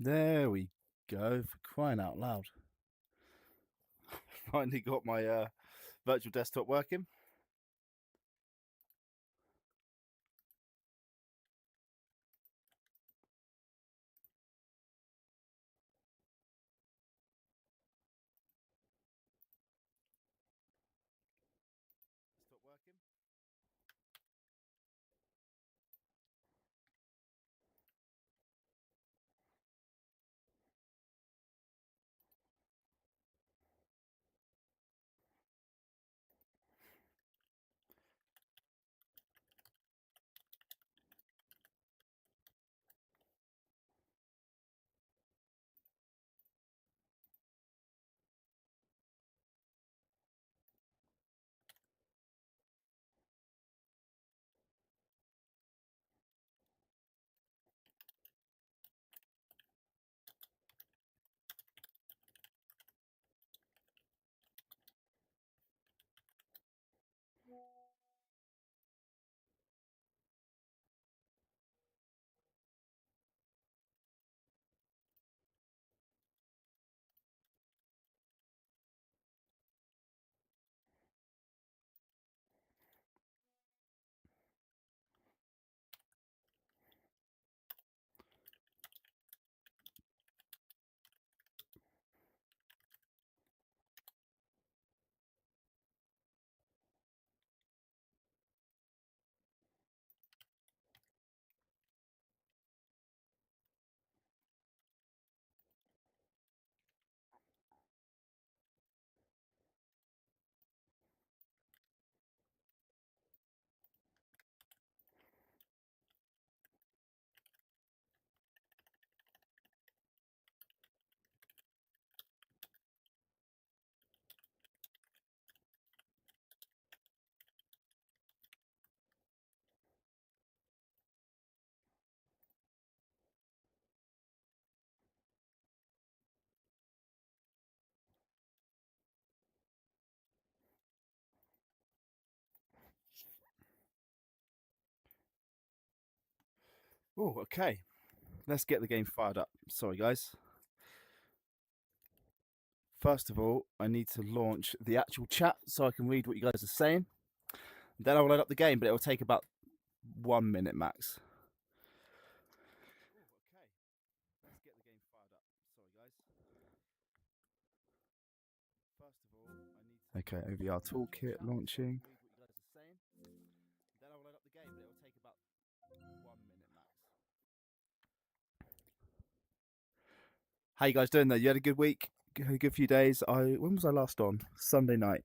There we go, for crying out loud. Finally got my virtual desktop working. Desktop working. Oh, okay. Let's get the game fired up. Sorry, guys. First of all, I need to launch the actual chat so I can read what you guys are saying. Then I'll load up the game, but it will take about 1 minute max. Okay. Let's get the game fired up. Sorry, guys. First of all, I need to. Okay, OVR toolkit launching. Read what you guys are saying. Then I'll load up the game, but it will take about 1 minute max. How you guys doing there? You had a good week? Had a good few days? When was I last on? Sunday night.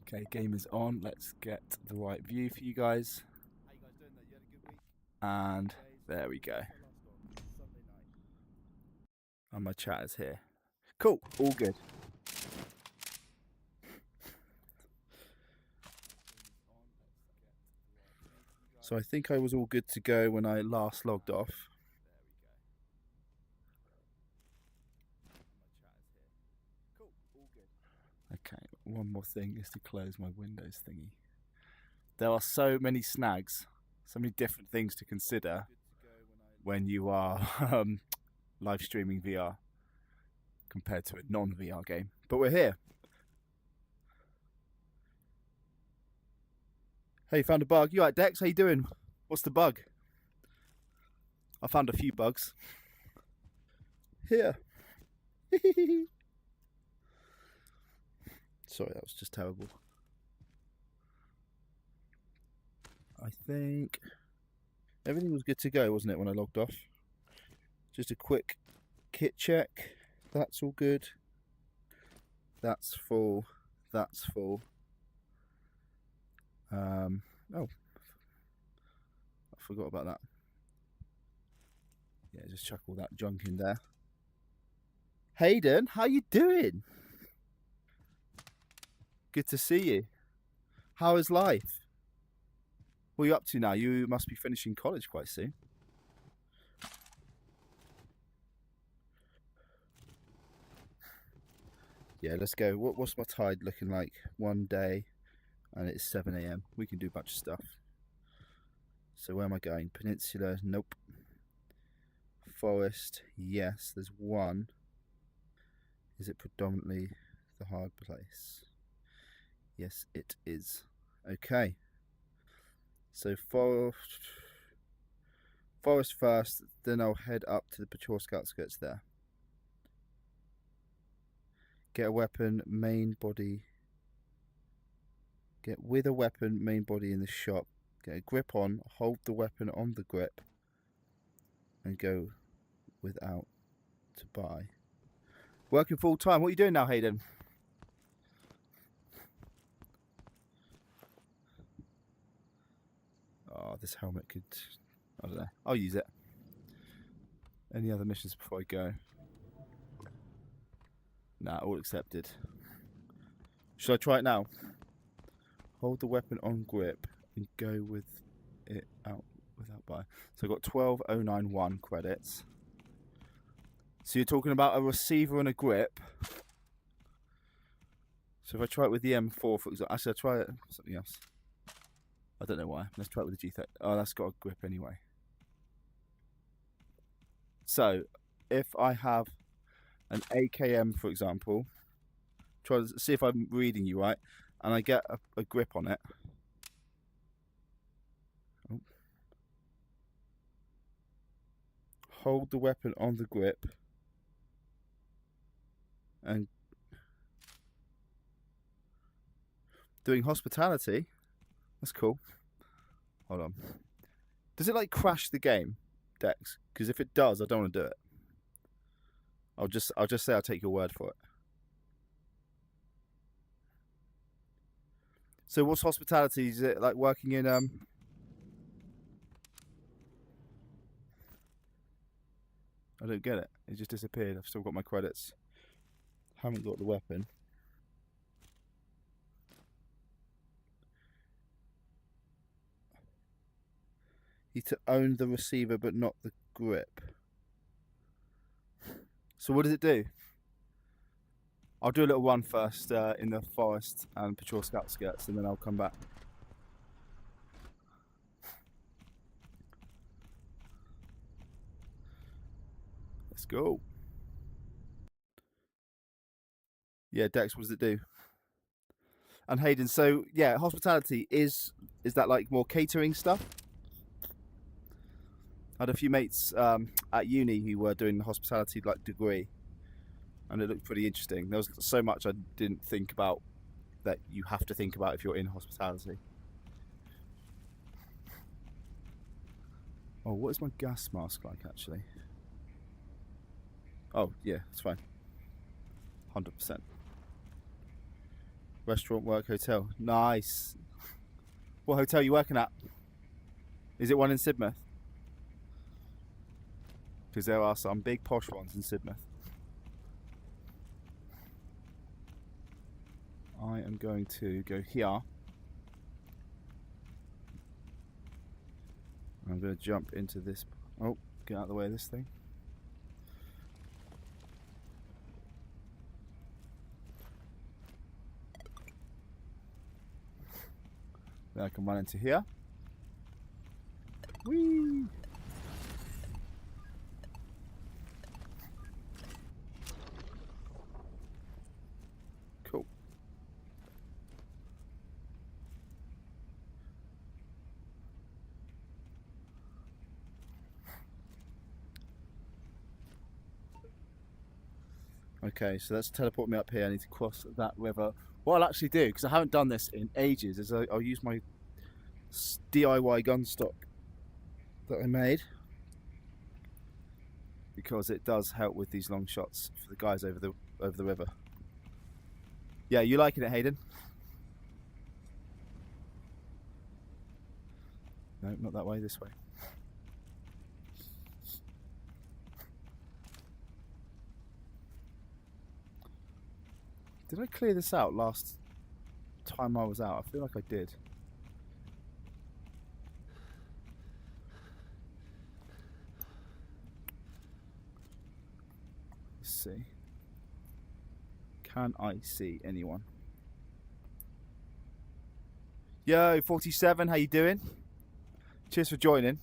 Okay, game is on. Let's get the right view for you guys. How you guys doing there? You had a good week? And there we go. And my chat is here. Cool, all good. So I think I was all good to go when I last logged off. Okay, one more thing is to close my Windows thingy. There are so many snags, so many different things to consider when you are live streaming VR compared to a non-VR game. But we're here. Hey, found a bug. You alright, Dex? How you doing? What's the bug? I found a few bugs. Here. Sorry, that was just terrible. I think everything was good to go, wasn't it, when I logged off? Just a quick kit check. That's all good. That's full. That's full. Oh, I forgot about that. Yeah, just chuck all that junk in there. Hayden, how you doing? Good to see you. How is life? What are you up to now? You must be finishing college quite soon. Yeah, let's go. What's my tide looking like? 1 day. and it's 7 AM. We can do a bunch of stuff. So where am I going? Peninsula? Nope. Forest? Yes, there's one. Is it predominantly the hard place? Yes, it is. Okay. So forest first, then I'll head up to the patrol outskirts there. Get a weapon, main body. Get with a weapon, main body in the shop. Get a grip on, hold the weapon on the grip, and go without to buy. Working full time. What are you doing now, Hayden? Oh, this helmet could... I don't know. I'll use it. Any other missions before I go? Nah, all accepted. Should I try it now? Hold the weapon on grip and go with it out without buy. So I've got 12091 credits. So you're talking about a receiver and a grip. So if I try it with the M4, for example, actually I'll try it with something else. I don't know why. Let's try it with the G30. Oh, that's got a grip anyway. So if I have an AKM, for example, try to see if I'm reading you right, and I get a grip on it. Oh. Hold the weapon on the grip and doing hospitality. That's cool. Hold on. Does it like crash the game, Dex? Because if it does, I don't want to do it. I'll just say I'll take your word for it. So what's hospitality? Is it like working in I don't get it. It just disappeared. I've still got my credits. Haven't got the weapon. Need to own the receiver but not the grip. So what does it do? I'll do a little run first in the forest and patrol outskirts, and then I'll come back. Let's go. Yeah, Dex, what does it do? And Hayden, so yeah, hospitality is that like more catering stuff? I had a few mates at uni who were doing the hospitality like degree, and it looked pretty interesting. There was so much I didn't think about that you have to think about if you're in hospitality. Oh, what is my gas mask like actually? Oh yeah, it's fine. 100%. Restaurant, work, hotel. Nice. What hotel are you working at? Is it one in Sidmouth? Because there are some big posh ones in Sidmouth. I am going to go here. I'm going to jump into this. Oh, get out of the way of this thing. Then I can run into here. Whee! Cool. Okay, so that's teleport me up here. I need to cross that river. What I'll actually do, because I haven't done this in ages, is I'll use my DIY gun stock that I made, because it does help with these long shots for the guys over the river. Yeah, you liking it, Hayden? No, not that way, this way. Did I clear this out last time I was out? I feel like I did. Let's see. Can I see anyone? Yo, 47, how you doing? Cheers for joining.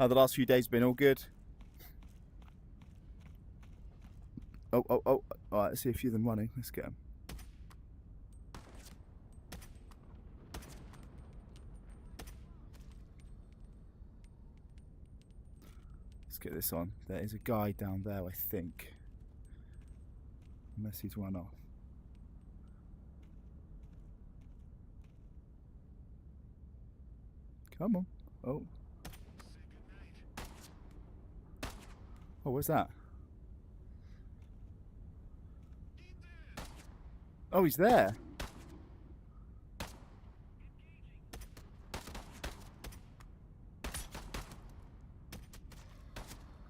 How the last few days been? All good? Oh. Alright, let's see a few of them running. Let's get them. Let's get this on. There is a guy down there, I think. Unless he's run off. Come on. Oh. Oh, where's that? Oh, he's there.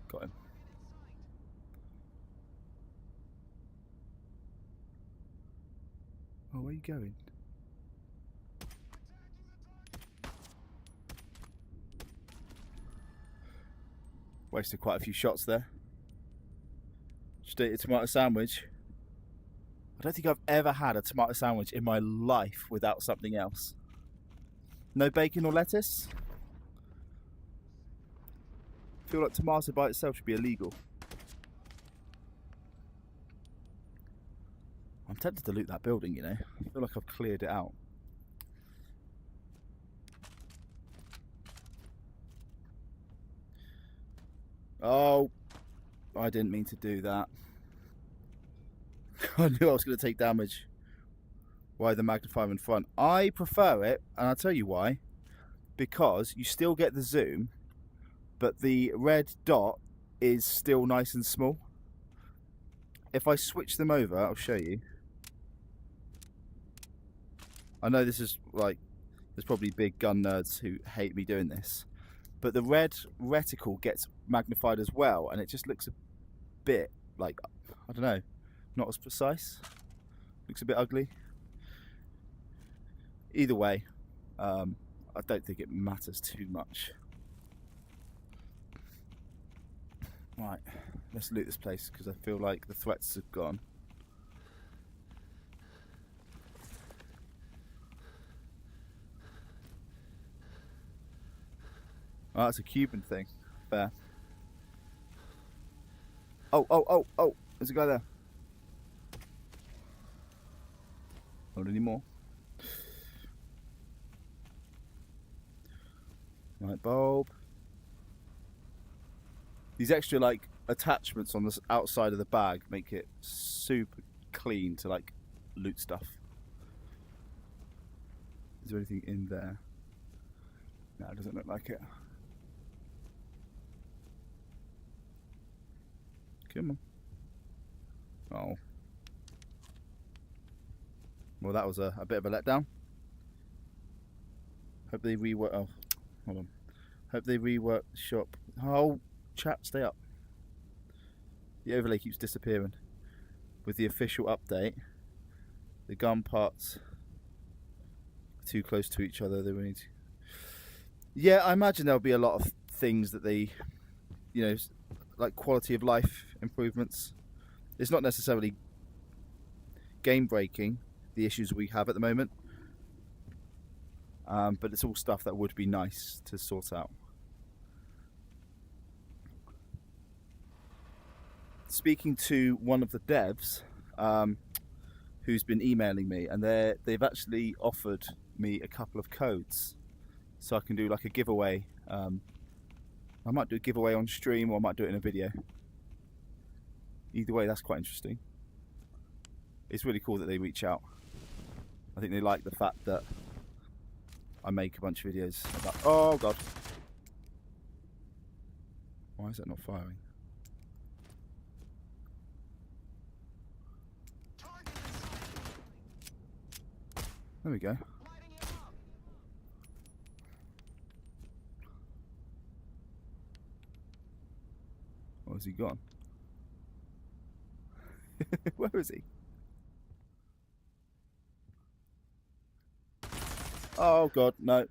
Got him. Oh, where are you going? Wasted quite a few shots there. Just ate a tomato sandwich. I don't think I've ever had a tomato sandwich in my life without something else. No bacon or lettuce? I feel like tomato by itself should be illegal. I'm tempted to loot that building, you know. I feel like I've cleared it out. Oh, I didn't mean to do that. I knew I was going to take damage. Why the magnifier in front? I prefer it, and I'll tell you why. Because you still get the zoom, but the red dot is still nice and small. If I switch them over, I'll show you. I know this is like, there's probably big gun nerds who hate me doing this, but the red reticle gets magnified as well, and it just looks a bit like, I don't know, not as precise. Looks a bit ugly. Either way, I don't think it matters too much. Right, let's loot this place because I feel like the threats have gone. Oh, that's a Cuban thing. Fair. Oh, there's a guy there. Not anymore. Light bulb. These extra like attachments on the outside of the bag make it super clean to like loot stuff. Is there anything in there? No, it doesn't look like it. Come on. Oh. Well, that was a bit of a letdown. Hope they rework. Oh, hold on. Hope they rework the shop. Oh, chat, stay up. The overlay keeps disappearing. With the official update, the gun parts are too close to each other. They will need to... Yeah, I imagine there'll be a lot of things that they, you know, like quality of life improvements. It's not necessarily game breaking, the issues we have at the moment, but it's all stuff that would be nice to sort out. Speaking to one of the devs who's been emailing me, and they've actually offered me a couple of codes so I can do like a giveaway. I might do a giveaway on stream, or I might do it in a video. Either way, that's quite interesting. It's really cool that they reach out. I think they like the fact that I make a bunch of videos about... Oh god. Why is that not firing? There we go. Where's he gone? Where is he? Oh god, no.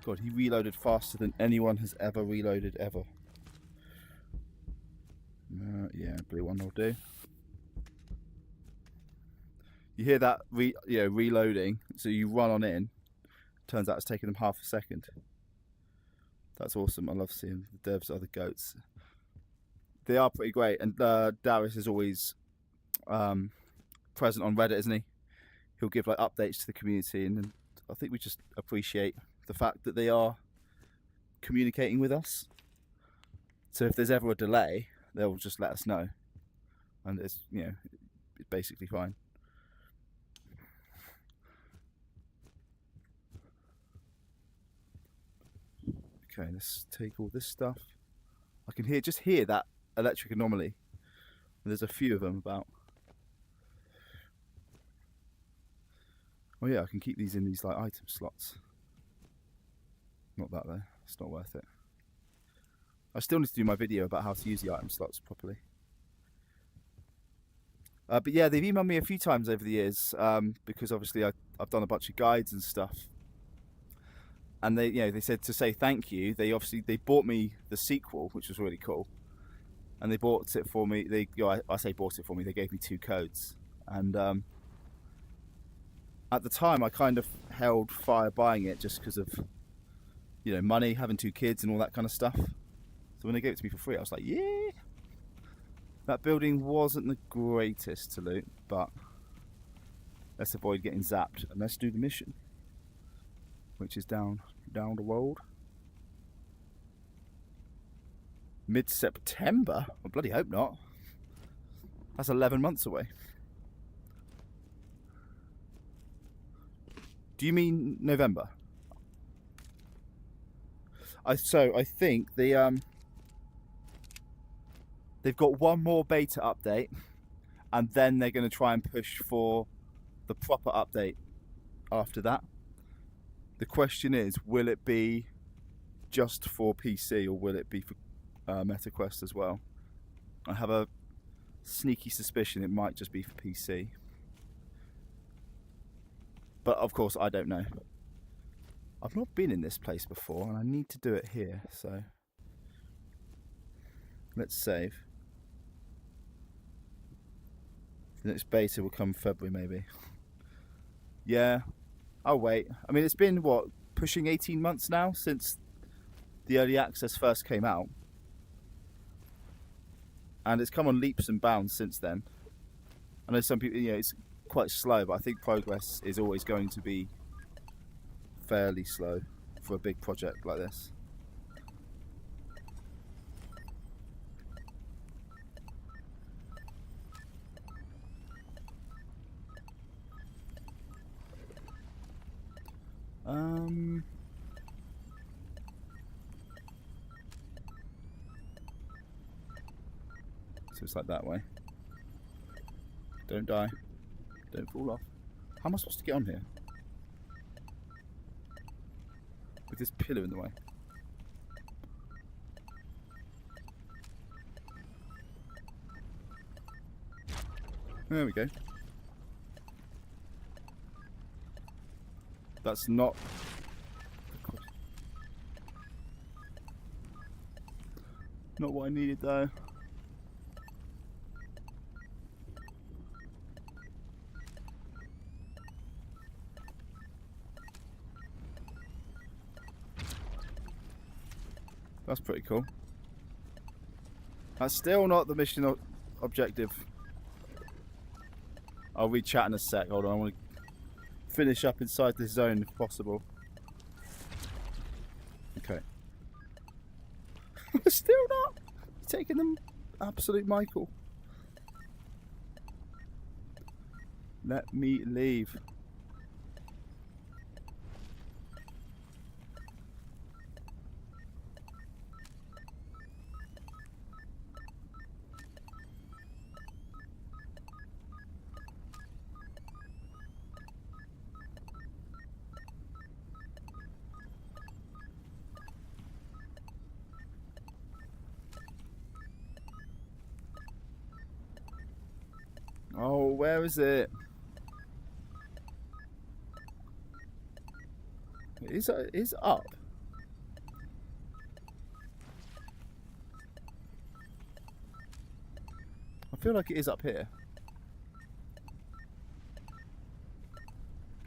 God, he reloaded faster than anyone has ever reloaded ever. probably one I'll do. You hear that reloading, so you run on in. Turns out it's taken them half a second. That's awesome. I love seeing the devs other goats. They are pretty great, and Darius is always present on Reddit, isn't he? He'll give like updates to the community, and I think we just appreciate the fact that they are communicating with us. So if there's ever a delay, they'll just let us know, and it's it's basically fine. Okay, let's take all this stuff. I can just hear that electric anomaly. There's a few of them about. Oh yeah, I can keep these in these like item slots. Not that though, it's not worth it. I still need to do my video about how to use the item slots properly. But yeah, they've emailed me a few times over the years because obviously I've done a bunch of guides and stuff. And they said to say thank you. They bought me the sequel, which was really cool. And they bought it for me. I say bought it for me. They gave me 2 codes. And at the time, I kind of held fire buying it just because of money, having 2 kids, and all that kind of stuff. So when they gave it to me for free, I was like, yeah. That building wasn't the greatest to loot, but let's avoid getting zapped and let's do the mission, which is down the road. Mid-September? I bloody hope not. That's 11 months away. Do you mean November? I think they've got one more beta update, and then they're going to try and push for the proper update after that. The question is, will it be just for PC or will it be for MetaQuest as well? I have a sneaky suspicion it might just be for PC. But of course, I don't know. I've not been in this place before and I need to do it here, so let's save. The next beta will come February maybe. Yeah, I'll wait. I mean, it's been what, pushing 18 months now since the early access first came out, and it's come on leaps and bounds since then. I know some people, it's quite slow, but I think progress is always going to be fairly slow for a big project like this. So it's like that way. Don't die. Don't fall off. How am I supposed to get on here? With this pillar in the way. There we go. That's not... not what I needed though. That's pretty cool. That's still not the mission objective. I'll read chat in a sec. Hold on, I want to finish up inside this zone if possible. Okay. Still not taking them, absolute Michael. Let me leave. Oh, where is it? It is up. feel like it is up here.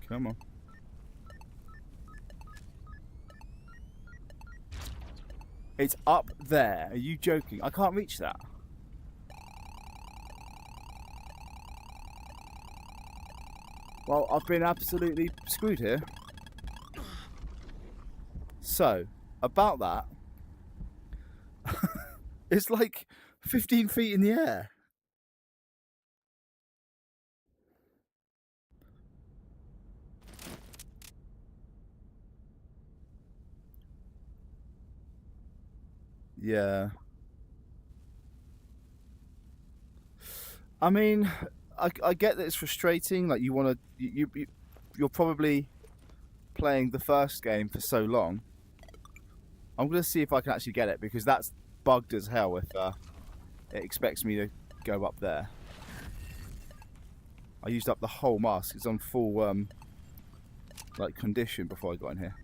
Come on. It's up there. Are you joking? I can't reach that. Well, I've been absolutely screwed here. So, about that, it's like 15 feet in the air. Yeah. I mean, I get that it's frustrating. Like, you want to, you're probably playing the first game for so long. I'm going to see if I can actually get it, because that's bugged as hell if it expects me to go up there. I used up the whole mask. It's on full like condition before I got in here.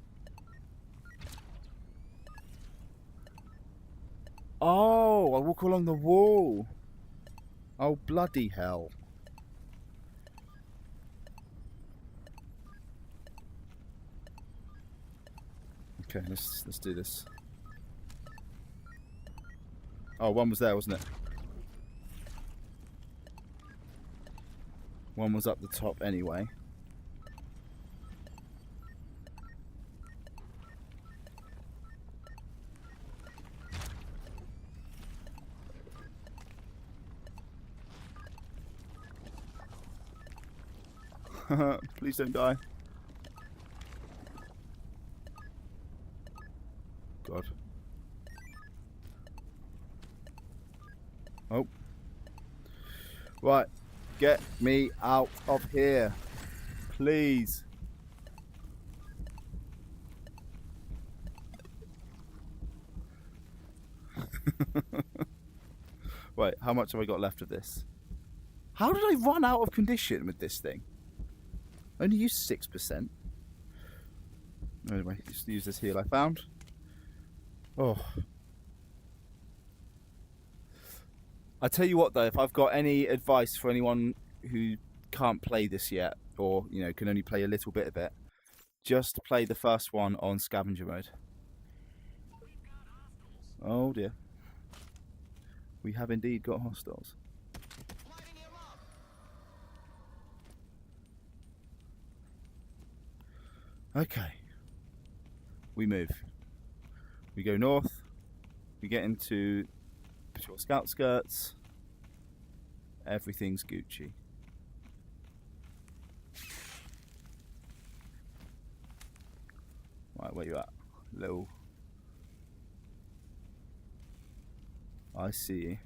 Oh, I walk along the wall. Oh, bloody hell. Okay, let's do this. Oh, one was there, wasn't it? One was up the top anyway. Please don't die. God. Oh. Right. Get me out of here. Please. Wait, how much have I got left of this? How did I run out of condition with this thing? I only used 6%. Anyway, just use this heal I found. Oh. I tell you what though, if I've got any advice for anyone who can't play this yet, or can only play a little bit of it, just play the first one on scavenger mode. Oh dear. We have indeed got hostiles. Okay. We move. We go north. We get into Patrol Scout skirts. Everything's Gucci. Right, where you at? Little. I see you.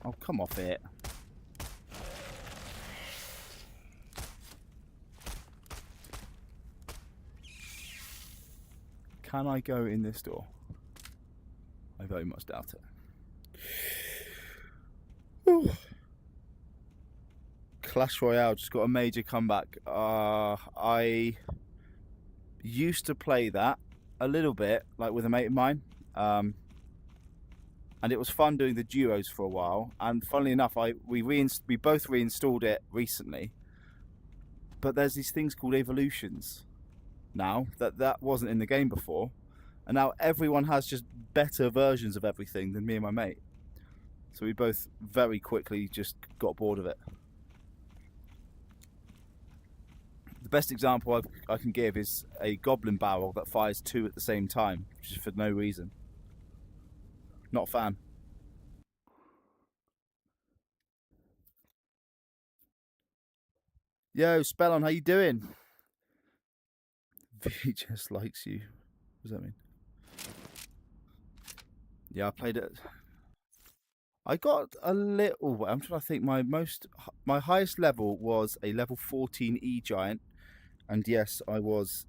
Oh, come off it. Can I go in this door? I very much doubt it. Whew. Clash Royale just got a major comeback. I used to play that a little bit, like with a mate of mine. And it was fun doing the duos for a while. And funnily enough, we both reinstalled it recently. But there's these things called evolutions now that wasn't in the game before, and now everyone has just better versions of everything than me and my mate. So we both very quickly just got bored of it. The best example I can give is a goblin barrel that fires 2 at the same time, just for no reason. Not a fan. Yo, Spellon, how you doing? V just likes you. What does that mean? Yeah, I played it. I got a little. I'm trying to think. My highest level was a level 14 E giant, and yes, I was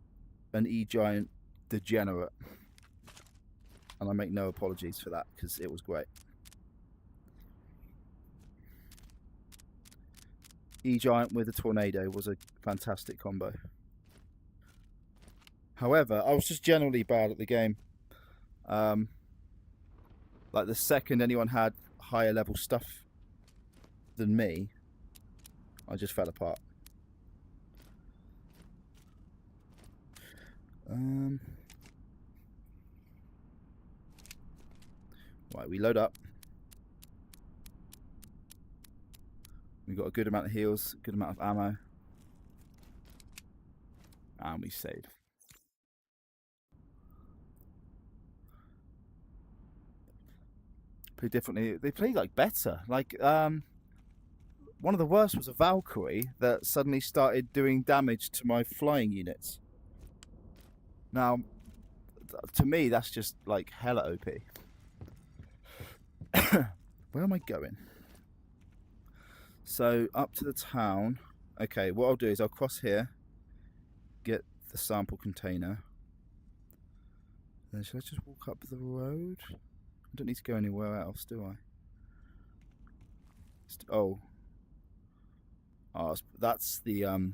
an E giant degenerate, and I make no apologies for that because it was great. E giant with a tornado was a fantastic combo. However, I was just generally bad at the game. Like the second anyone had higher level stuff than me, I just fell apart. Right, we load up. We've got a good amount of heals, good amount of ammo. And we save. Play differently. They play like better. Like one of the worst was a Valkyrie that suddenly started doing damage to my flying units. Now, to me, that's just like hella OP. Where am I going? So up to the town. Okay, what I'll do is I'll cross here, get the sample container. Then should I just walk up the road? I don't need to go anywhere else, do I? Oh, that's the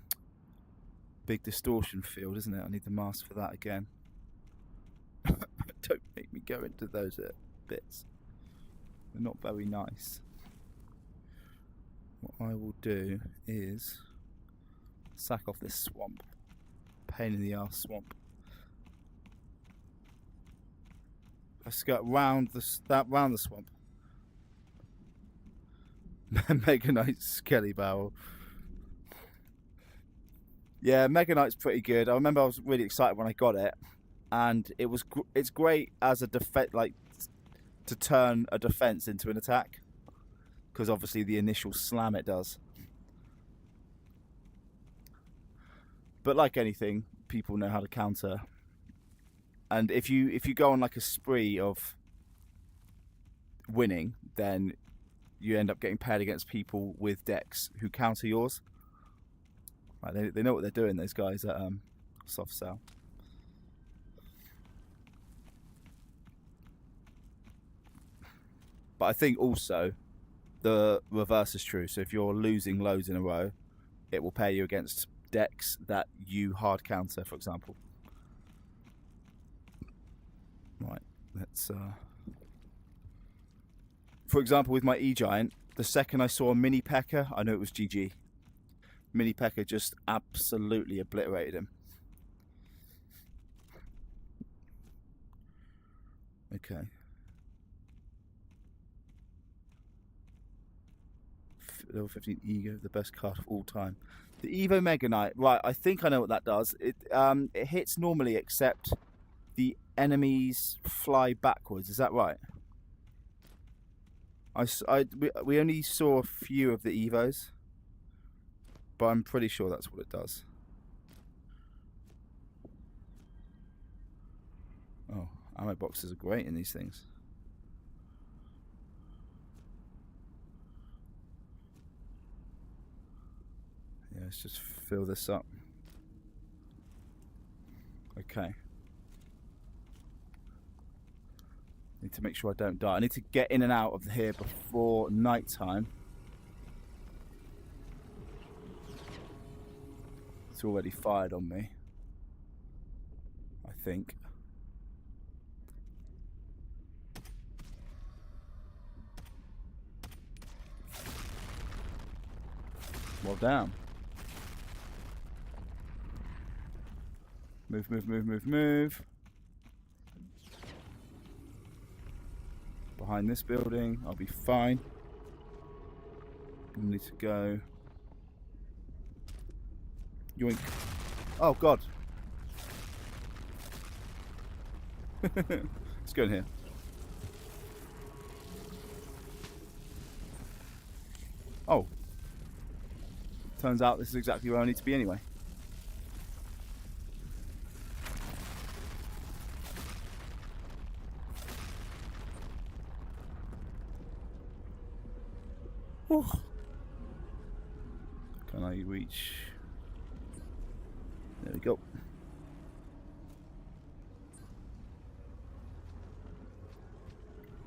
big distortion field, isn't it? I need the mask for that again. Don't make me go into those bits. They're not very nice. What I will do is sack off this swamp. Pain in the ass swamp. Let's go round the swamp. Mega Knight's Skelly Barrel. Yeah, Mega Knight's pretty good. I remember I was really excited when I got it, and it's great as a defense, like to turn a defense into an attack, because obviously the initial slam it does. But like anything, people know how to counter. And if you go on like a spree of winning, then you end up getting paired against people with decks who counter yours. Right, they know what they're doing, those guys at Soft Cell. But I think also the reverse is true. So if you're losing loads in a row, it will pair you against decks that you hard counter, for example. Right, let's for example, with my E-Giant, the second I saw a mini P.E.K.K.A, I knew it was GG. Mini P.E.K.K.A just absolutely obliterated him. Okay. Level 15 Ego, the best card of all time. The Evo Mega Knight, right, I think I know what that does. It hits normally except the enemies fly backwards, is that right? We only saw a few of the Evos, but I'm pretty sure that's what it does. Oh, ammo boxes are great in these things. Yeah, let's just fill this up. Okay. Need to make sure I don't die. I need to get in and out of here before night time. It's already fired on me, I think. Well, damn. Move, move, move, move, move. Behind this building, I'll be fine. I need to go. Yoink. Oh, God. Let's go in here. Oh. Turns out this is exactly where I need to be anyway. Whew. Can I reach? There we go.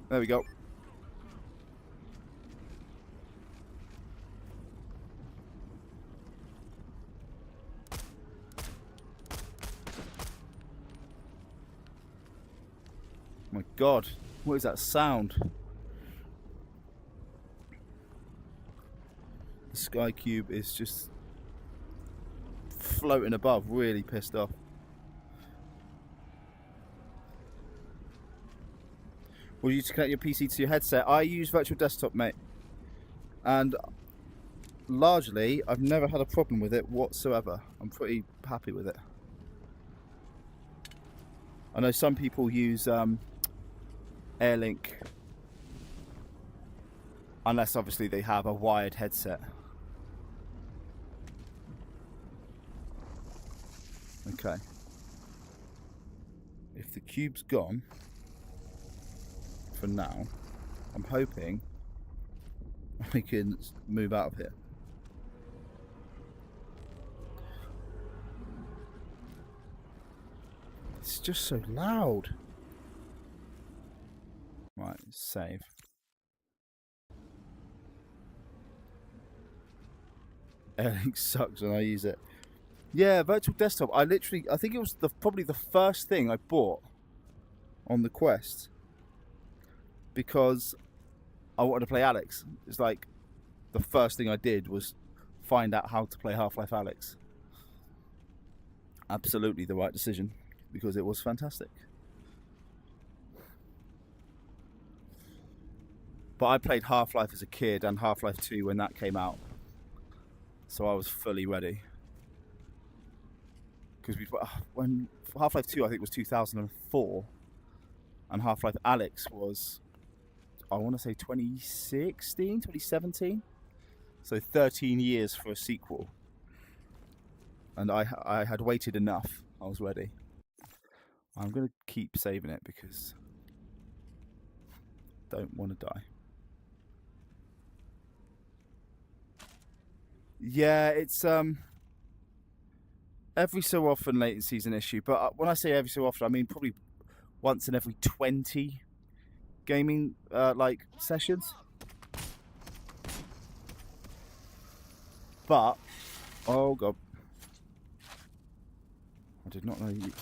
There we go. God, what is that sound? The Sky Cube is just floating above, really pissed off. Will you use to connect your PC to your headset? I use virtual desktop, mate. And largely, I've never had a problem with it whatsoever. I'm pretty happy with it. I know some people use Airlink, unless obviously they have a wired headset. Okay. If the cube's gone, for now, I'm hoping I can move out of here. It's just so loud. Right, save. Everything sucks when I use it. Yeah, virtual desktop. I think it was probably the first thing I bought on the Quest because I wanted to play Alex. It's like the first thing I did was find out how to play Half-Life Alex. Absolutely the right decision because it was fantastic. But I played Half-Life as a kid and Half-Life 2 when that came out. So I was fully ready. Because when Half-Life 2 I think was 2004 and Half-Life Alex was, I want to say 2016, 2017. So 13 years for a sequel. And I had waited enough. I was ready. I'm going to keep saving it because I don't want to die. Yeah, it's every so often latency's an issue, but when I say every so often, I mean probably once in every 20 gaming like sessions. But oh god, I did not know you.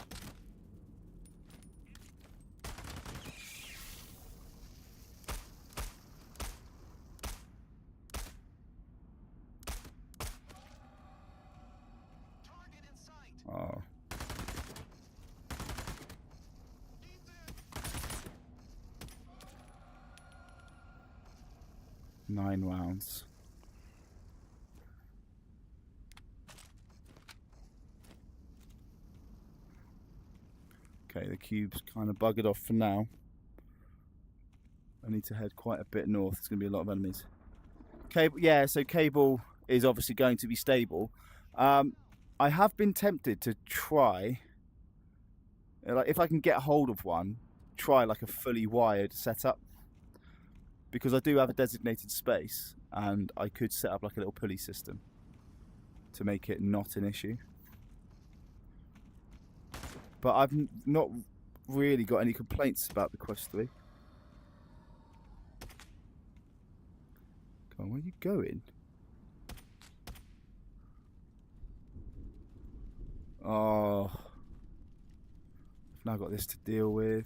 Oh. 9 rounds. Okay, the cube's kind of buggered off for now. I need to head quite a bit north. There's going to be a lot of enemies. Cable, yeah, so cable is obviously going to be stable. I have been tempted to try, like if I can get hold of one, try like a fully wired setup. Because I do have a designated space and I could set up like a little pulley system to make it not an issue. But I've not really got any complaints about the Quest 3. Come on, where are you going? Oh, I've now got this to deal with.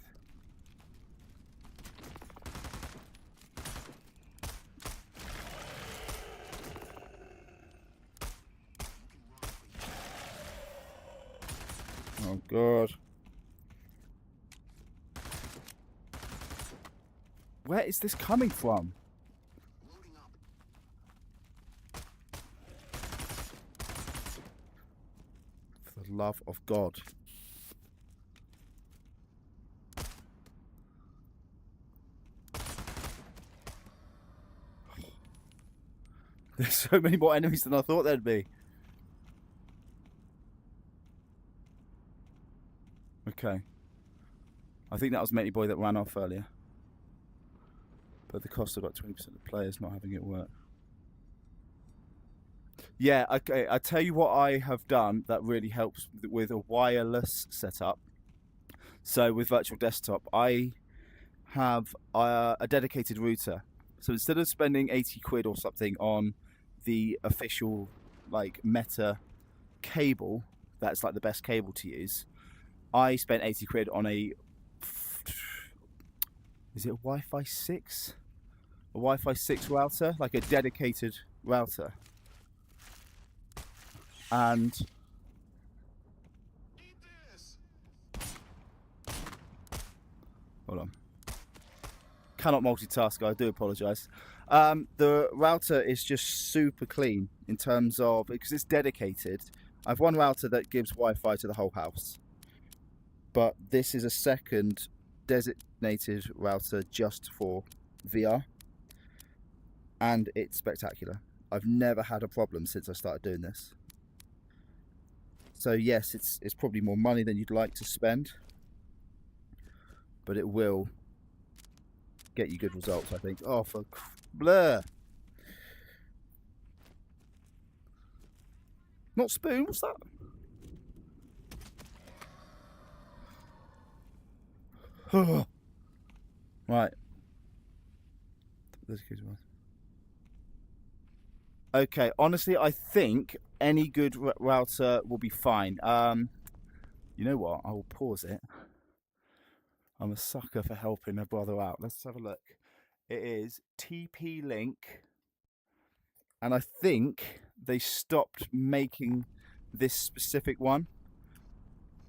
Oh god. Where is this coming from? For the love of God. There's so many more enemies than I thought there'd be. Okay. I think that was Matey Boy that ran off earlier. But the cost of about 20% of the players not having it work. Yeah, okay. I tell you what I have done that really helps with a wireless setup. So with virtual desktop, I have a dedicated router. So instead of spending 80 quid or something on the official like Meta cable, that's like the best cable to use, I spent 80 quid on a Is it a Wi-Fi 6? A Wi-Fi 6 router, like a dedicated router. And hold on. Cannot multitask, I do apologise. The router is just super clean in terms of, because it's dedicated. I have one router that gives Wi-Fi to the whole house, but this is a second designated router just for VR, and it's spectacular. I've never had a problem since I started doing this. So yes, it's probably more money than you'd like to spend, but it will get you good results, I think. Oh, for blur. Not spoon, what's that? Right. Okay, honestly, I think any good router will be fine. You know what? I will pause it. I'm a sucker for helping a brother out. Let's have a look. It is TP-Link, and I think they stopped making this specific one.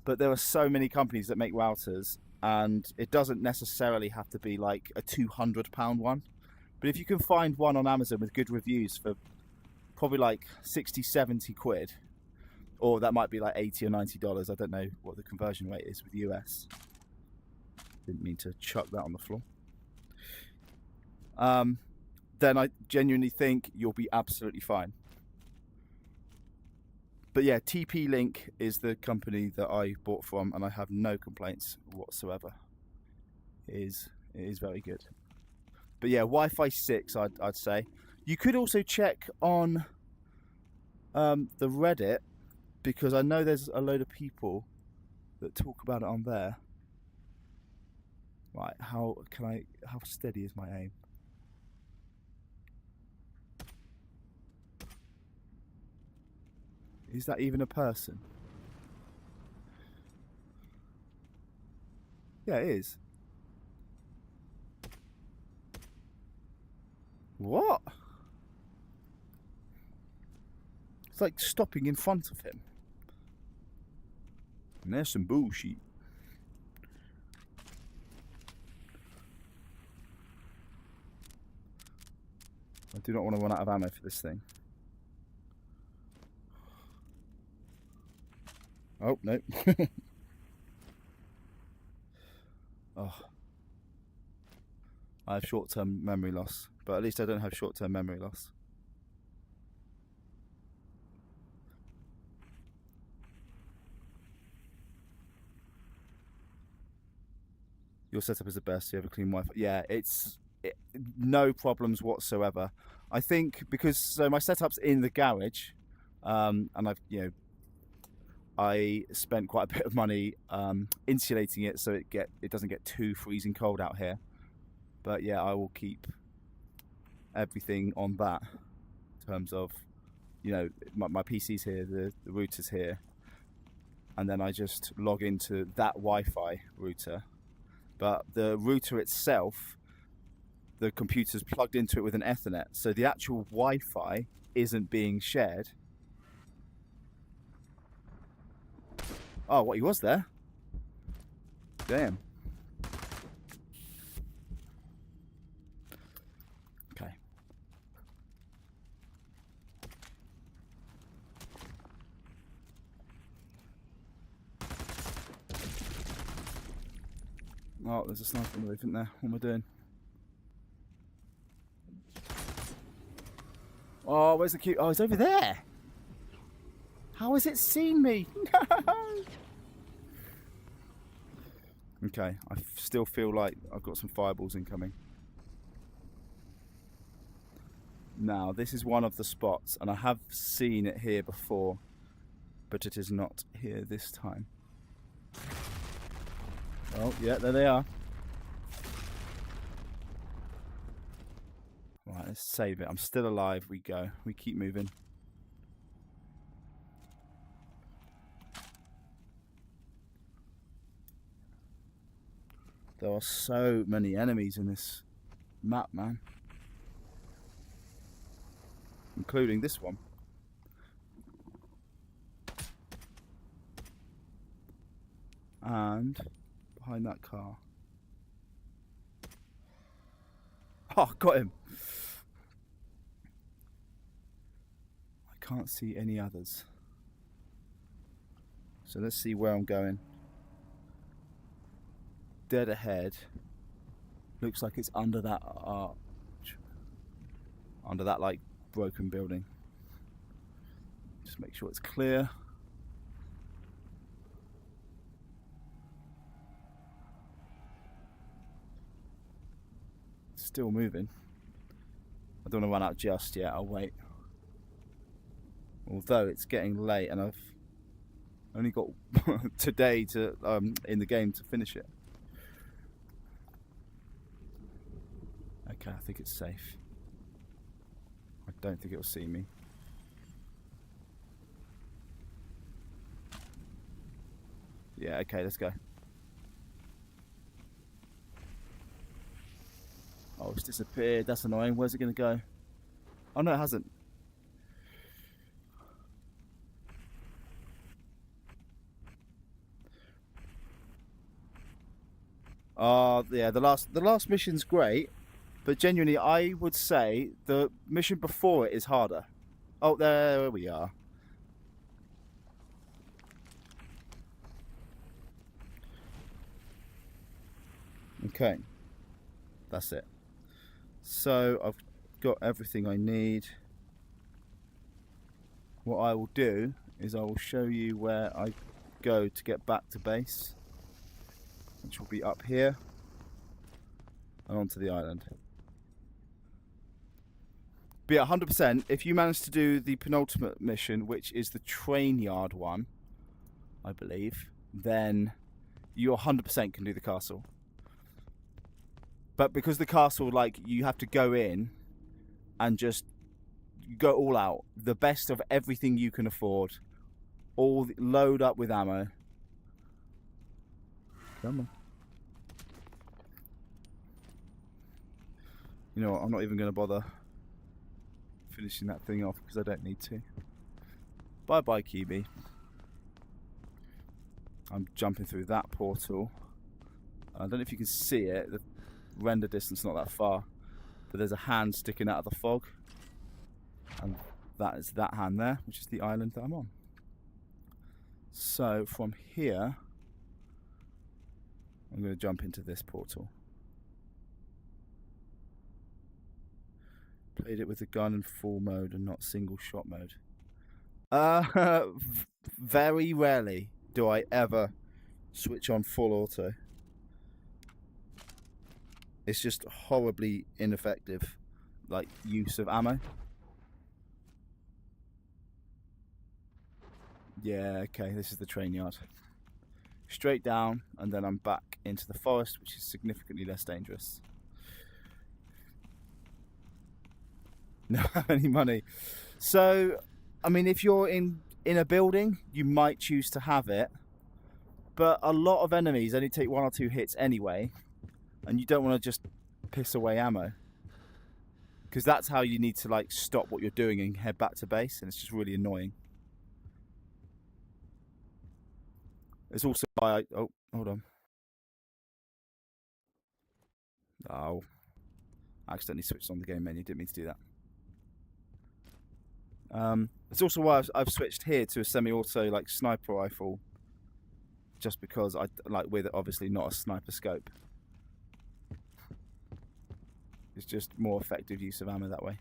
But there are so many companies that make routers, and it doesn't necessarily have to be like a £200 one. But if you can find one on Amazon with good reviews for probably like 60, 70 quid, or that might be like $80 or $90. I don't know what the conversion rate is with the US. Didn't mean to chuck that on the floor. Then I genuinely think you'll be absolutely fine. But yeah, TP-Link is the company that I bought from, and I have no complaints whatsoever. It is very good. But yeah, Wi-Fi 6, I'd say. You could also check on the Reddit, because I know there's a load of people that talk about it on there. Right, how steady is my aim? Is that even a person? Yeah, it is. What? It's like stopping in front of him. And there's some bullshit. I do not want to run out of ammo for this thing. Oh, no. Oh. I have short-term memory loss, but at least I don't have short-term memory loss. Your setup is the best. You have a clean Wi-Fi. Yeah, no problems whatsoever. I think because my setup's in the garage, and I spent quite a bit of money insulating it so it doesn't get too freezing cold out here. But yeah, I will keep everything on that in terms of, my PC's here, the router's here, and then I just log into that Wi-Fi router. But the router itself, the computer's plugged into it with an Ethernet, so the actual Wi-Fi isn't being shared. Oh, what, he was there? Damn. Okay. Oh, there's a sniper on the roof, isn't there? What am I doing? Oh, where's the cute? Oh, it's over there. How has it seen me? No. Okay, I still feel like I've got some fireballs incoming. Now, this is one of the spots, and I have seen it here before, but it is not here this time. Oh, yeah, there they are. Right, let's save it. I'm still alive. We go. We keep moving. There are so many enemies in this map, man. Including this one. And behind that car. Oh, got him. I can't see any others. So let's see where I'm going. Dead ahead. Looks like it's under that arch. Under that like broken building. Just make sure it's clear. Still moving. I don't want to run out just yet, I'll wait. Although it's getting late and I've only got today to in the game to finish it. Okay, I think it's safe. I don't think it'll see me. Yeah, okay, let's go. Oh, it's disappeared. That's annoying. Where's it going to go? Oh, no, it hasn't. Yeah, the last mission's great, but genuinely, I would say the mission before it is harder. Oh, there we are. Okay, that's it. So I've got everything I need. What I will do is I will show you where I go to get back to base, which will be up here and onto the island. Be 100%, if you manage to do the penultimate mission, which is the train yard one, I believe, then you 100% can do the castle. But because the castle, like, you have to go in and just go all out. The best of everything you can afford. Load up with ammo. Come on. You know what, I'm not even going to bother finishing that thing off because I don't need to. Bye-bye, Kiwi. I'm jumping through that portal. I don't know if you can see it. The render distance not that far, but there's a hand sticking out of the fog, and that is that hand there, which is the island that I'm on. So from here I'm going to jump into this portal. Played it with the gun in full mode and not single shot mode. Very rarely do I ever switch on full auto. It's just horribly ineffective, like, use of ammo. Yeah, okay, this is the train yard. Straight down, and then I'm back into the forest, which is significantly less dangerous. No any money. So, I mean, if you're in a building, you might choose to have it, but a lot of enemies only take 1 or 2 hits anyway. And you don't want to just piss away ammo, because that's how you need to, like, stop what you're doing and head back to base, and it's just really annoying. It's also why oh, hold on. Oh, I accidentally switched on the game menu. Didn't mean to do that. It's also why I've switched here to a semi-auto, like, sniper rifle, just because I like, with obviously not a sniper scope. It's just more effective use of ammo that way.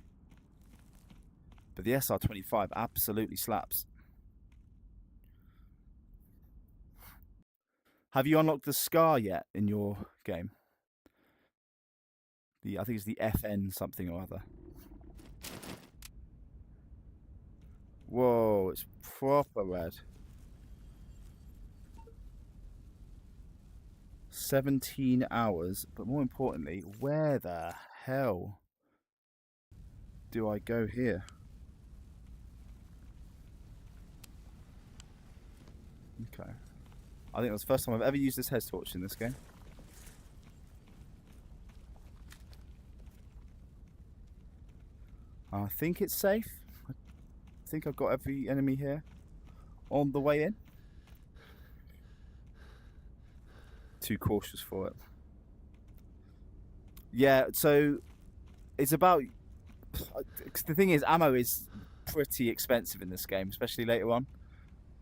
But the SR-25 absolutely slaps. Have you unlocked the SCAR yet in your game? I think it's the FN something or other. Whoa, it's proper red. 17 hours, but more importantly, where the hell do I go here? Okay. I think that's the first time I've ever used this head torch in this game. I think it's safe. I think I've got every enemy here on the way in. Too cautious for it. Yeah, so it's about... The thing is, ammo is pretty expensive in this game, especially later on.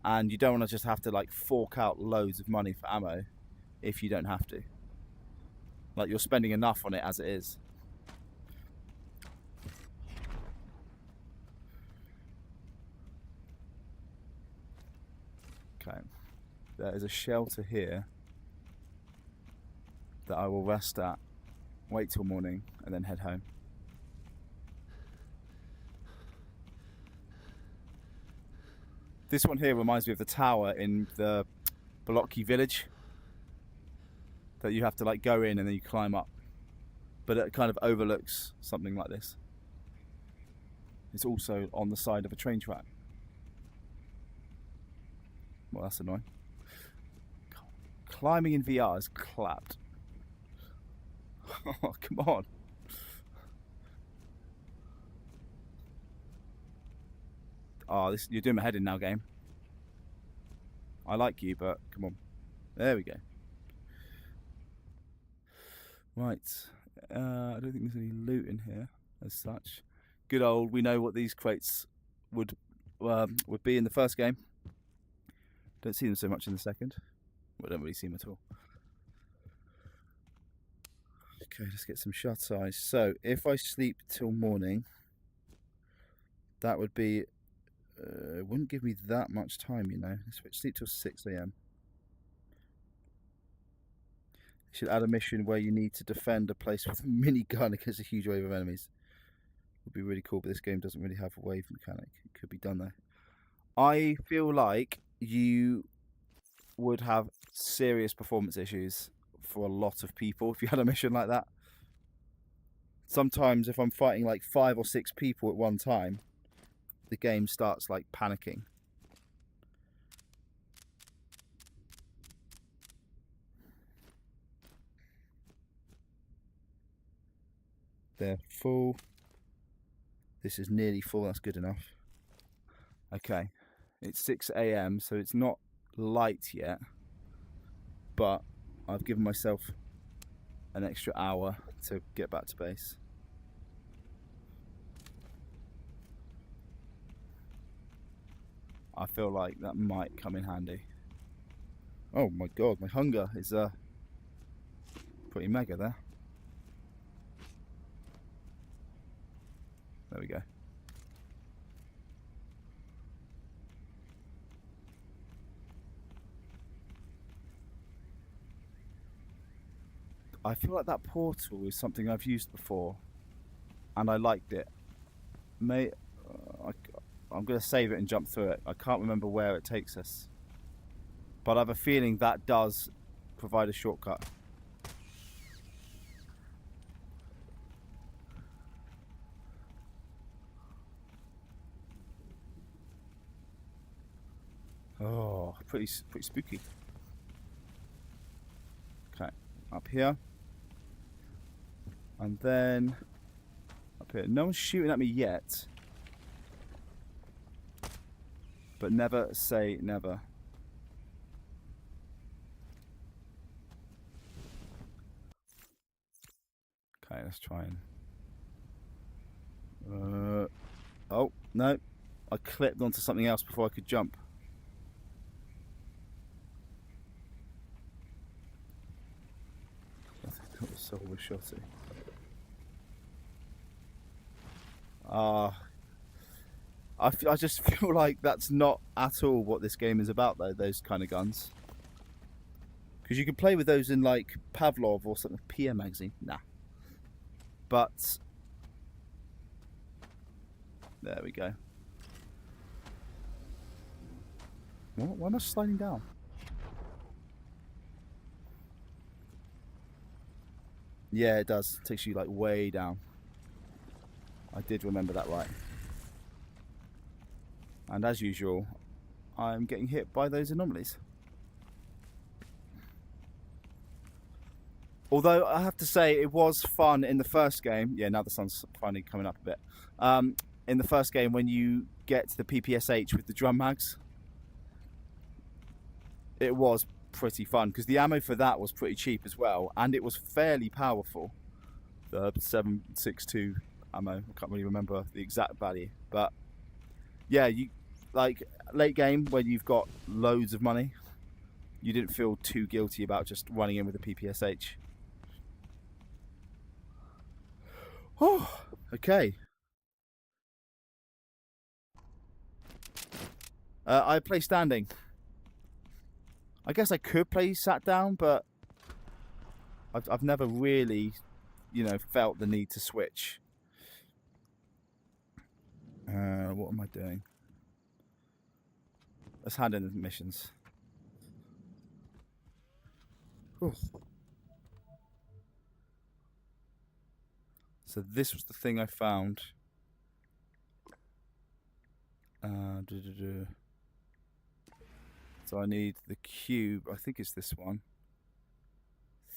And you don't want to just have to like fork out loads of money for ammo if you don't have to. Like, you're spending enough on it as it is. Okay, there is a shelter here that I will rest at, wait till morning, and then head home. This one here reminds me of the tower in the Bolotki village that you have to like go in and then you climb up, but it kind of overlooks something like this. It's also on the side of a train track. Well, that's annoying. Climbing in VR is clapped. Oh, come on. Oh, you're doing my head in now, game. I like you, but come on. There we go. Right. I don't think there's any loot in here as such. Good old, we know what these crates would be in the first game. Don't see them so much in the second. Well, I don't really see them at all. Okay, let's get some shut eyes. So, if I sleep till morning, that would be... it wouldn't give me that much time, you know. Let's sleep till 6 AM. You should add a mission where you need to defend a place with a minigun against a huge wave of enemies. Would be really cool, but this game doesn't really have a wave mechanic. It could be done though. I feel like you would have serious performance issues for a lot of people if you had a mission like that. Sometimes if I'm fighting like 5 or 6 people at one time, the game starts like panicking. They're full. This is nearly full, that's good enough. Okay, it's 6 AM, so it's not light yet, but I've given myself an extra hour to get back to base. I feel like that might come in handy. Oh my god, my hunger is pretty mega there. There we go. I feel like that portal is something I've used before, and I liked it. I'm going to save it and jump through it. I can't remember where it takes us, but I have a feeling that does provide a shortcut. Oh, pretty spooky. Okay, up here. And then up here. No one's shooting at me yet. But never say never. Okay, let's try and... oh, no. I clipped onto something else before I could jump. I think that was so overshotty. I just feel like that's not at all what this game is about, though, those kind of guns. Because you can play with those in, like, Pavlov or something. PM magazine? Nah. But... there we go. What? Why am I sliding down? Yeah, it does. It takes you, like, way down. I did remember that right. And as usual, I'm getting hit by those anomalies. Although I have to say it was fun in the first game. Yeah, now the sun's finally coming up a bit. In the first game, when you get to the PPSH with the drum mags, it was pretty fun because the ammo for that was pretty cheap as well, and it was fairly powerful. The 7.62 ammo. I can't really remember the exact value, but yeah, you like late game when you've got loads of money, you didn't feel too guilty about just running in with a PPSH. Oh, okay. I play standing. I guess I could play sat down, but I've never really, felt the need to switch. What am I doing? Let's hand in the missions. Ooh. So this was the thing I found. So I need the cube. I think it's this one.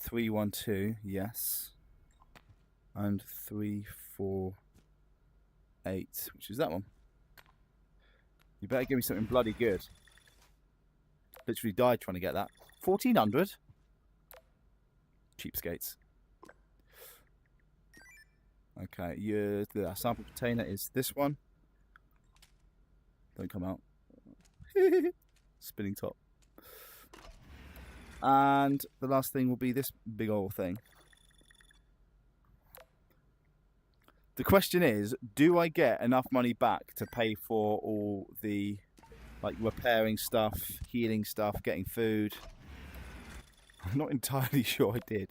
312, yes. And 348, which is that one. You better give me something bloody good. Literally died trying to get that. 1400? Cheapskates. Okay, the sample container is this one. Don't come out. Spinning top. And the last thing will be this big old thing. The question is, do I get enough money back to pay for all the repairing stuff, healing stuff, getting food? I'm not entirely sure I did.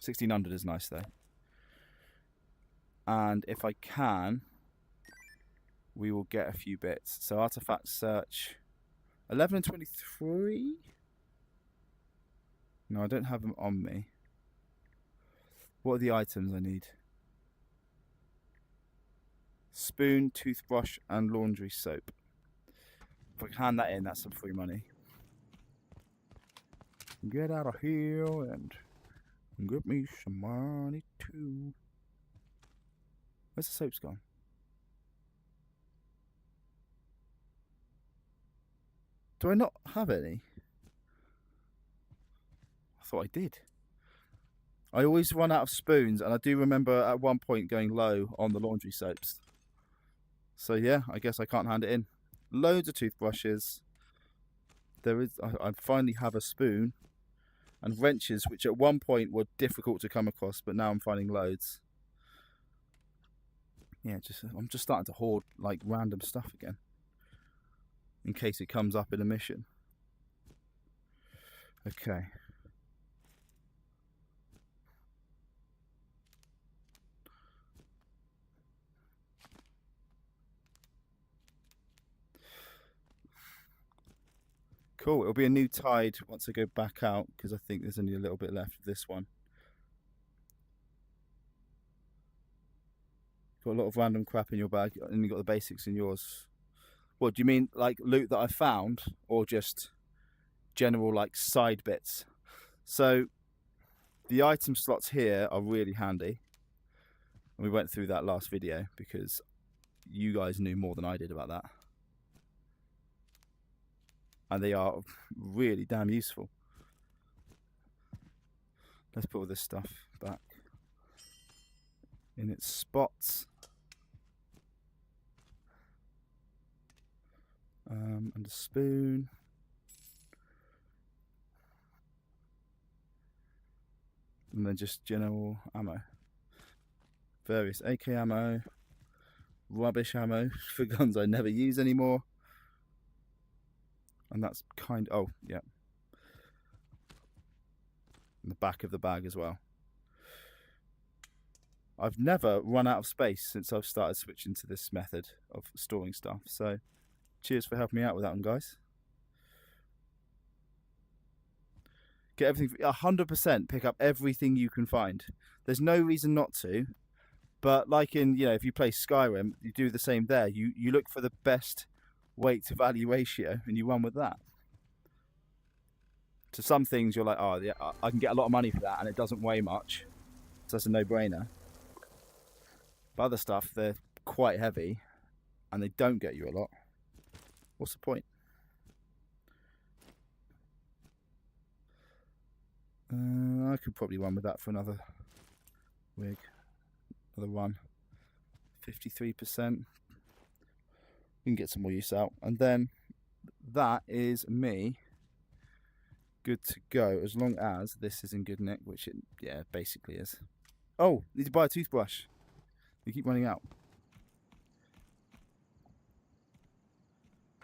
1600 is nice though. And if I can, we will get a few bits. So artifact search, 11 and 23. No, I don't have them on me. What are the items I need? Spoon, toothbrush, and laundry soap. If I can hand that in, that's some free money. Get out of here and get me some money too. Where's the soaps gone? Do I not have any? I thought I did. I always run out of spoons, and I do remember at one point going low on the laundry soaps. So yeah, I guess I can't hand it in. Loads of toothbrushes. I finally have a spoon. And wrenches, which at one point were difficult to come across, but now I'm finding loads. Yeah, I'm just starting to hoard random stuff again, in case it comes up in a mission. Okay. Cool, it'll be a new tide once I go back out, because I think there's only a little bit left of this one. Got a lot of random crap in your bag, and you got the basics in yours. What do you mean, loot that I found, or just general side bits? So the item slots here are really handy, and we went through that last video because you guys knew more than I did about that. And they are really damn useful. Let's put all this stuff back in its spots. And a spoon. And then just general ammo. Various AK ammo. Rubbish ammo for guns I never use anymore. And that's oh yeah, in the back of the bag as well. I've never run out of space since I've started switching to this method of storing stuff, so cheers for helping me out with that one, guys. Get everything, 100% pick up everything you can find. There's no reason not to, but in if you play Skyrim, you do the same there. You look for the best weight to value ratio and you run with that. To some things, you're like, oh, yeah, I can get a lot of money for that, and it doesn't weigh much. So that's a no-brainer. But other stuff, they're quite heavy, and they don't get you a lot. What's the point? I could probably run with that for another wig. Another run. 53%. We can get some more use out. And then that is me good to go, as long as this is in good nick, which it, yeah, basically is. Oh, need to buy a toothbrush. You keep running out.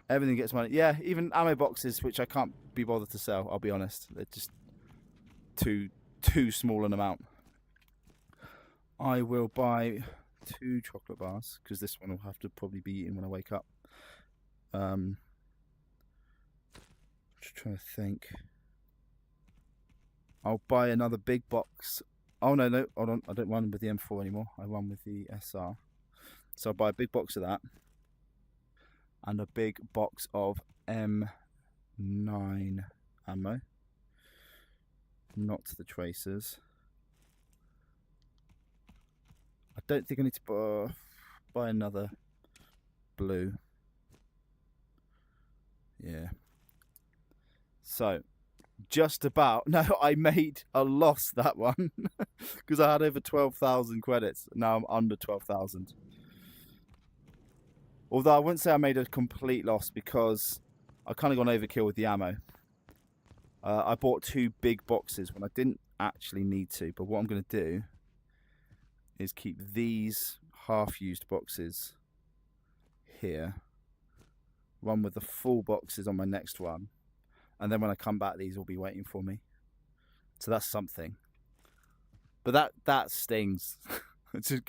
Everything gets money. Yeah, even ammo boxes, which I can't be bothered to sell, I'll be honest. They're just too small an amount. I will buy 2 chocolate bars, because this one will have to probably be eaten when I wake up. Just trying to think. I'll buy another big box. Oh no, hold on. I don't run with the M4 anymore. I run with the SR. So I'll buy a big box of that. And a big box of M9 ammo. Not the tracers. I don't think I need to buy another blue. Yeah. So, just about. No, I made a loss that one because I had over 12,000 credits. Now I'm under 12,000. Although I wouldn't say I made a complete loss because I kind of gone overkill with the ammo. I bought 2 big boxes when I didn't actually need to. But what I'm going to do is keep these half-used boxes here. Run with the full boxes on my next one. And then when I come back, these will be waiting for me. So that's something. But that stings. To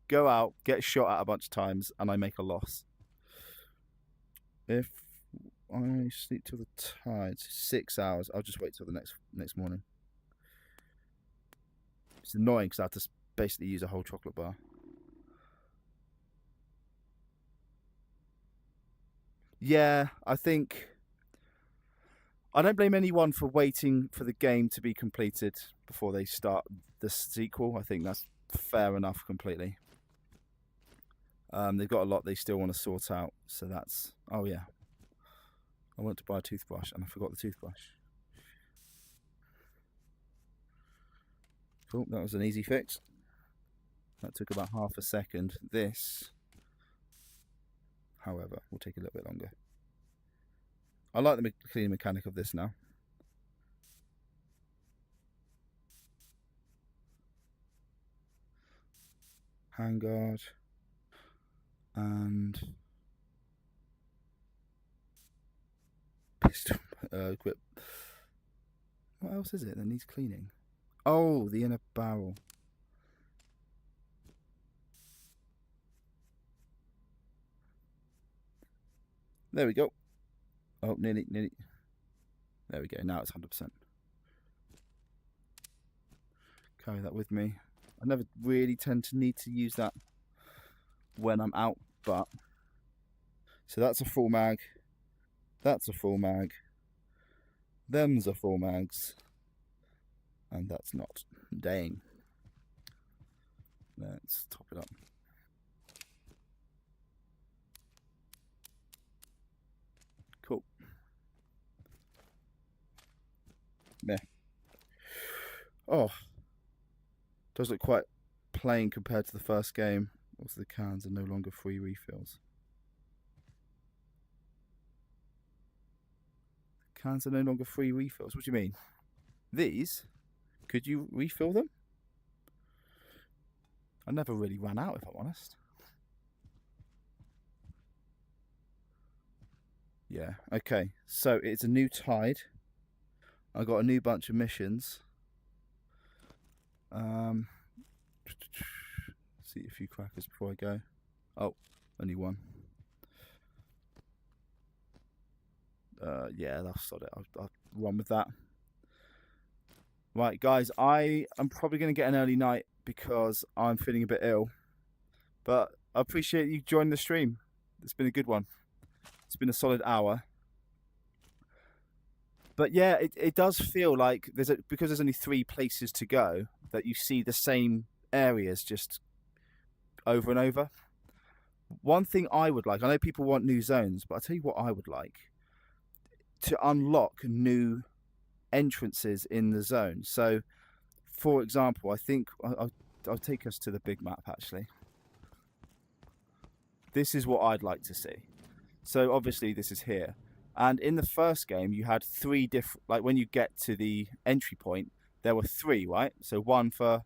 go out, get shot at a bunch of times, and I make a loss. If I sleep till the tide, 6 hours, I'll just wait till the next morning. It's annoying because I have to basically use a whole chocolate bar. Yeah, I think I don't blame anyone for waiting for the game to be completed before they start the sequel. I think that's fair enough completely. They've got a lot they still want to sort out, so that's... Oh yeah, I went to buy a toothbrush and I forgot the toothbrush. Cool, that was an easy fix. That took about half a second. This, however, will take a little bit longer. I like the cleaning mechanic of this now. Handguard and pistol grip. What else is it that needs cleaning? Oh, the inner barrel. There we go. Oh, nearly. There we go. Now it's 100%. Carry that with me. I never really tend to need to use that when I'm out, but... So that's a full mag. That's a full mag. Them's a full mags. And that's not. Dang. Let's top it up. Cool. Yeah. Oh. Does look quite plain compared to the first game. Also, the cans are no longer free refills. Cans are no longer free refills. What do you mean? These? Could you refill them? I never really ran out, if I'm honest. Yeah, okay. So it's a new tide. I got a new bunch of missions. See a few crackers before I go. Oh, only one. Yeah, that's sod it. I'll run with that. Right, guys, I am probably going to get an early night because I'm feeling a bit ill. But I appreciate you joining the stream. It's been a good one. It's been a solid hour. But yeah, it does feel like because there's only 3 places to go, that you see the same areas just over and over. One thing I would like, I know people want new zones, but I'll tell you what I would like, to unlock new entrances in the zone. So, for example, I think I'll take us to the big map actually. This is what I'd like to see. So obviously this is here. And in the first game, you had 3 different, like when you get to the entry point, there were 3, right? So one for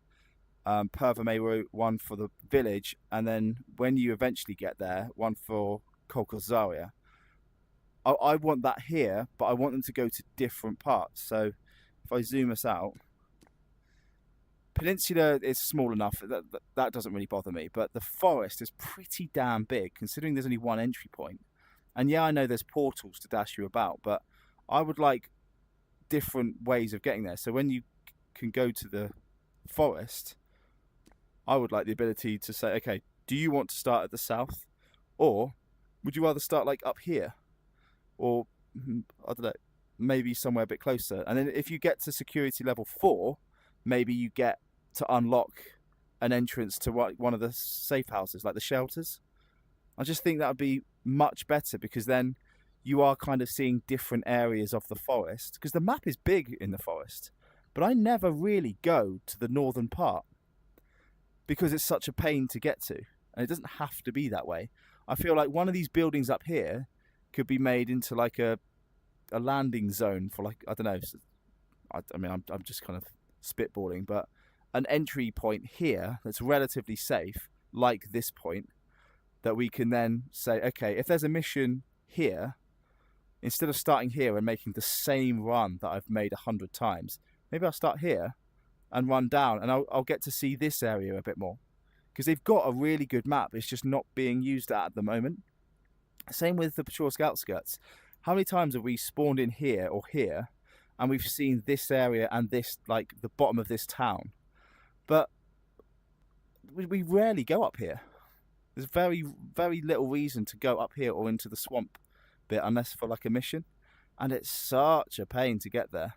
Pervermeru, one for the village, and then when you eventually get there, one for Kolkozaria. I want that here, but I want them to go to different parts. So if I zoom us out, Peninsula is small enough that doesn't really bother me, but the forest is pretty damn big considering there's only 1 entry point. And yeah, I know there's portals to dash you about, but I would like different ways of getting there. So when you can go to the forest, I would like the ability to say, okay, do you want to start at the south, or would you rather start like up here, or I don't know, maybe somewhere a bit closer? And then if you get to security level 4, maybe you get to unlock an entrance to one of the safe houses, like the shelters. I just think that would be much better, because then you are kind of seeing different areas of the forest, because the map is big in the forest, but I never really go to the northern part because it's such a pain to get to, and it doesn't have to be that way. I feel like one of these buildings up here could be made into like a landing zone for, like, I don't know, I mean I'm just kind of spitballing, but an entry point here that's relatively safe, like this point, that we can then say, okay, if there's a mission here, instead of starting here and making the same run that I've made 100 times, maybe I'll start here and run down, and I'll get to see this area a bit more, because they've got a really good map. It's just not being used at the moment. Same with the Pachorsk outskirts. How many times have we spawned in here or here, and we've seen this area and this, like the bottom of this town, but we rarely go up here. There's very, very little reason to go up here or into the swamp bit unless for like a mission, and it's such a pain to get there.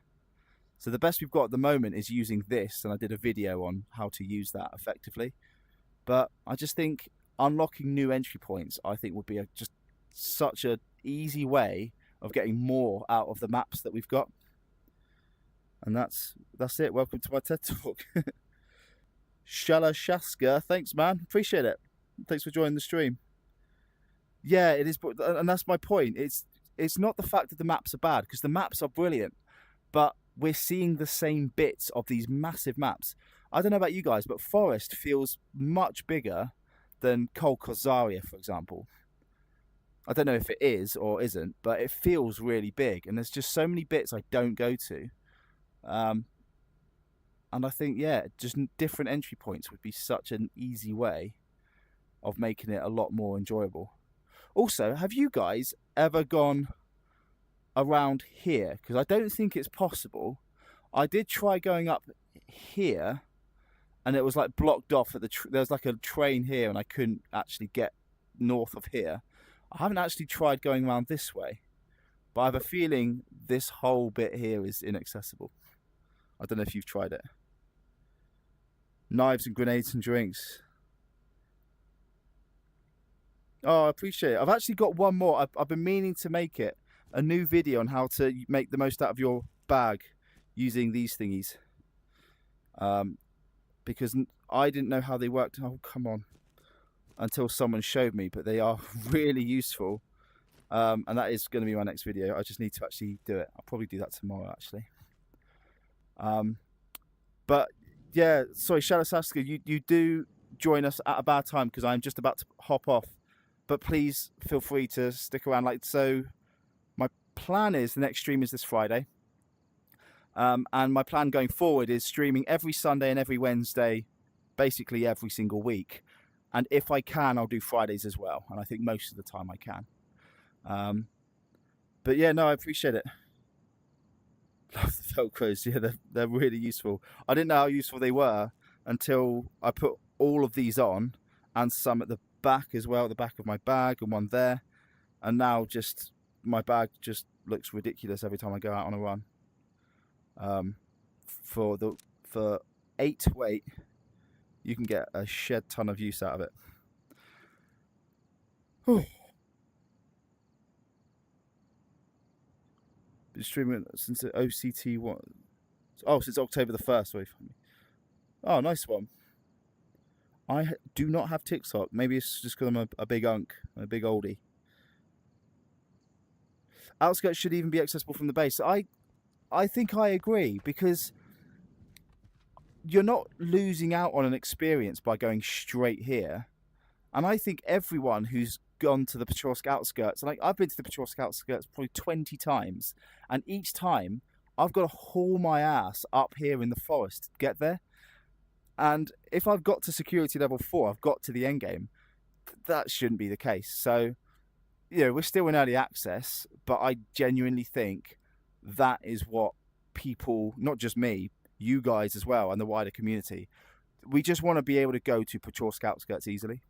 So the best we've got at the moment is using this, and I did a video on how to use that effectively. But I just think unlocking new entry points, I think, would be just such an easy way of getting more out of the maps that we've got. And that's it. Welcome to my TED Talk. Shalashaska, thanks man, appreciate it. Thanks for joining the stream. Yeah, it is, and that's my point. It's not the fact that the maps are bad, because the maps are brilliant, but we're seeing the same bits of these massive maps. I don't know about you guys, but Forest feels much bigger than Kolkozaria, for example. I don't know if it is or isn't, but it feels really big, and there's just so many bits I don't go to. And I think, yeah, just different entry points would be such an easy way of making it a lot more enjoyable. Also, have you guys ever gone around here? Because I don't think it's possible. I did try going up here, and it was like blocked off at there was like a train here, and I couldn't actually get north of here. I haven't actually tried going around this way, but I have a feeling this whole bit here is inaccessible. I don't know if you've tried it. Knives and grenades and drinks. Oh, I appreciate it. I've actually got one more. I've been meaning to make it a new video on how to make the most out of your bag using these thingies. Because I didn't know how they worked. Oh, come on. Until someone showed me, but they are really useful. And that is going to be my next video. I just need to actually do it. I'll probably do that tomorrow, actually. But yeah, sorry, Shadow Sasuke, you do join us at a bad time, because I'm just about to hop off. But please feel free to stick around. Like, so my plan is the next stream is this Friday. And my plan going forward is streaming every Sunday and every Wednesday, basically every single week. And if I can, I'll do Fridays as well. And I think most of the time I can. But yeah, no, I appreciate it. Love the Velcros. Yeah, they're really useful. I didn't know how useful they were until I put all of these on, and some at the back as well, at the back of my bag, and one there. And now just my bag just looks ridiculous every time I go out on a run. For 8 to 8, you can get a shed ton of use out of it. Whew. Been streaming since the OCT one. Oh, since October the 1st. Wait for me. Oh, nice one. I do not have TikTok. Maybe it's just because I'm a big unk, a big oldie. Outskirts should even be accessible from the base. I think I agree, because you're not losing out on an experience by going straight here. And I think everyone who's gone to the Petrovsk outskirts, like I've been to the Petrovsk outskirts probably 20 times, and each time I've got to haul my ass up here in the forest to get there. And if I've got to security level 4, I've got to the end game. That shouldn't be the case. So, you know, we're still in early access, but I genuinely think that is what people, not just me, you guys as well, and the wider community, we just want to be able to go to Petrovsk outskirts easily.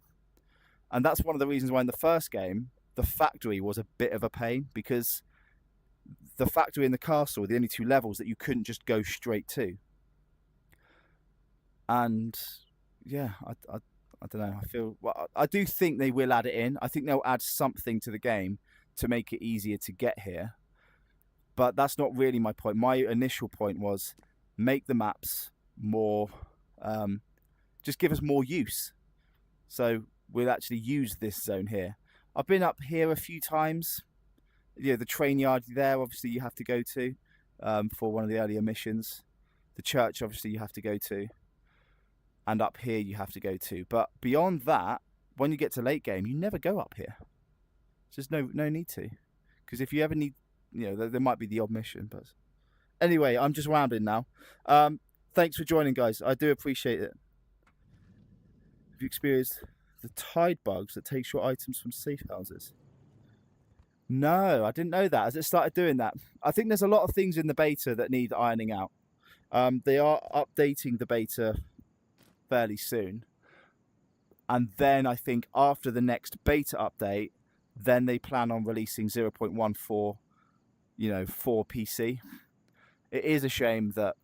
And that's one of the reasons why in the first game, the factory was a bit of a pain, because the factory and the castle were the only 2 levels that you couldn't just go straight to. And yeah, I don't know. I do think they will add it in. I think they'll add something to the game to make it easier to get here. But that's not really my point. My initial point was make the maps more, just give us more use. So we'll actually use this zone here. I've been up here a few times. You know, the train yard there, obviously you have to go to for one of the earlier missions. The church, obviously, you have to go to. And up here you have to go to. But beyond that, when you get to late game, you never go up here. There's just no need to. Because if you ever need, you know, there might be the odd mission. But anyway, I'm just rambling now. Thanks for joining, guys. I do appreciate it. Have you experienced the tide bugs that takes your items from safe houses? No, I didn't know that. Has it started doing that? I think there's a lot of things in the beta that need ironing out. They are updating the beta fairly soon, and then I think after the next beta update, then they plan on releasing 0.14, you know, for PC. It is a shame that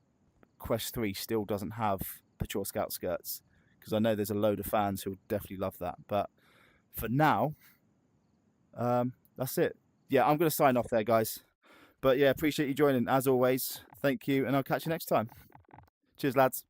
Quest 3 still doesn't have Petrovsk outskirts, because I know there's a load of fans who would definitely love that. But for now, that's it. Yeah, I'm going to sign off there, guys. But yeah, appreciate you joining as always. Thank you, and I'll catch you next time. Cheers, lads.